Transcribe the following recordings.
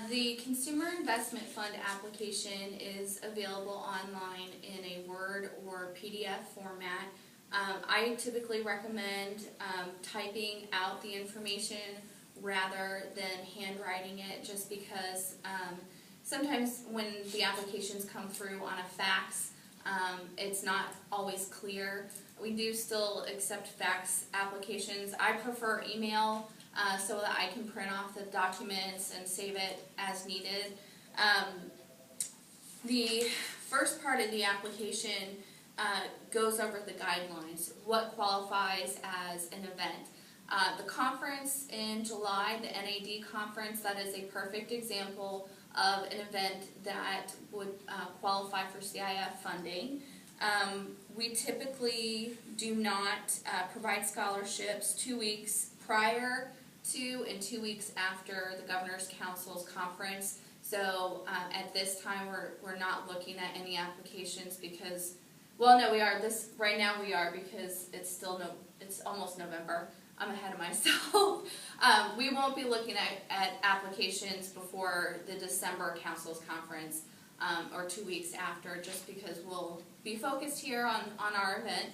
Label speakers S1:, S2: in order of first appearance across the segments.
S1: The Consumer Investment Fund application is available online in a Word or PDF format. I typically recommend typing out the information rather than handwriting it, just because sometimes when the applications come through on a fax, it's not always clear. We do still accept fax applications. I prefer email so that I can print off the documents and save it as needed. The first part of the application goes over the guidelines, what qualifies as an event. The conference in July, the NAD conference, that is a perfect example of an event that would qualify for CIF funding. We typically do not provide scholarships 2 weeks prior to and 2 weeks after the Governor's Council's conference. So at this time we're not looking at any applications because, well, no, we are. Right now we are, because it's almost November. I'm ahead of myself. We won't be looking at applications before the December Council's conference, or 2 weeks after, just because we'll be focused here on our event.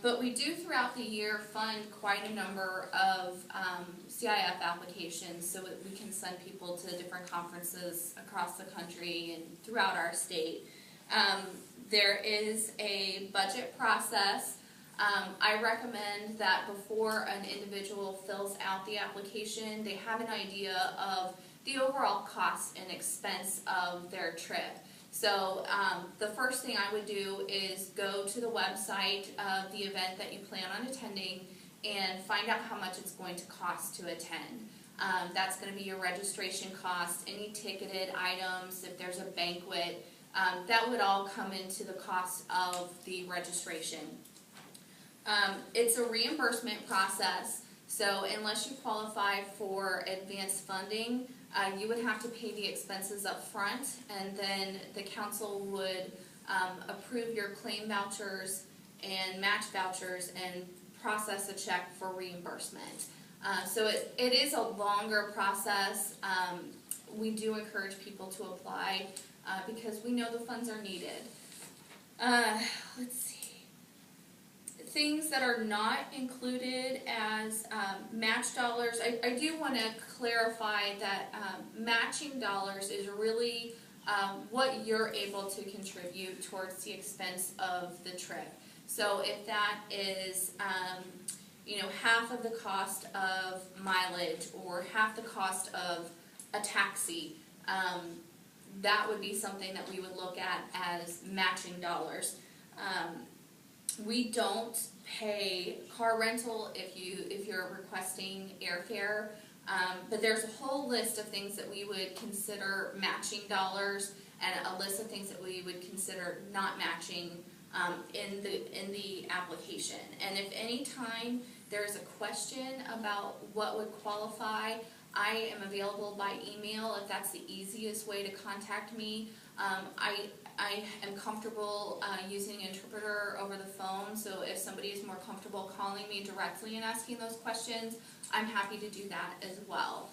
S1: But we do throughout the year fund quite a number of CIF applications, so that we can send people to different conferences across the country and throughout our state. There is a budget process. I recommend that before an individual fills out the application, they have an idea of the overall cost and expense of their trip. So the first thing I would do is go to the website of the event that you plan on attending and find out how much it's going to cost to attend. That's going to be your registration cost, any ticketed items, if there's a banquet, that would all come into the cost of the registration. It's a reimbursement process, so unless you qualify for advanced funding, you would have to pay the expenses up front, and then the council would approve your claim vouchers and match vouchers and process a check for reimbursement. So it is a longer process. We do encourage people to apply because we know the funds are needed. Let's see. Things that are not included as match dollars, I do want to clarify that matching dollars is really what you're able to contribute towards the expense of the trip. So if that is half of the cost of mileage or half the cost of a taxi, that would be something that we would look at as matching dollars. We don't pay car rental if you're requesting airfare, but there's a whole list of things that we would consider matching dollars, and a list of things that we would consider not matching in the application. And if any time there's a question about what would qualify, I am available by email if that's the easiest way to contact me. I am comfortable using an interpreter over the phone, so if somebody is more comfortable calling me directly and asking those questions, I'm happy to do that as well.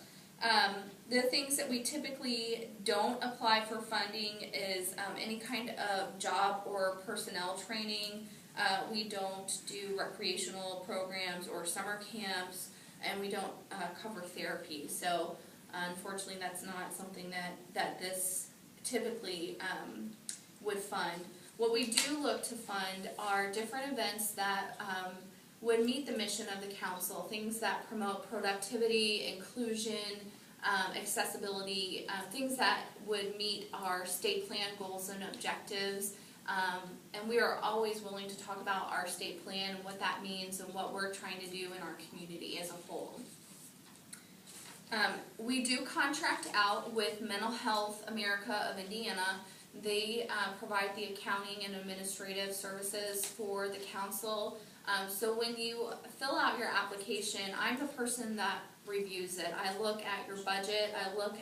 S1: The things that we typically don't apply for funding is any kind of job or personnel training. We don't do recreational programs or summer camps, and we don't cover therapy. So unfortunately that's not something that this typically would fund. What we do look to fund are different events that would meet the mission of the council, things that promote productivity, inclusion, accessibility, things that would meet our state plan goals and objectives. And we are always willing to talk about our state plan and what that means and what we're trying to do in our community as a whole. We do contract out with Mental Health America of Indiana. They provide the accounting and administrative services for the council. So when you fill out your application, I'm the person that reviews it. I look at your budget, I look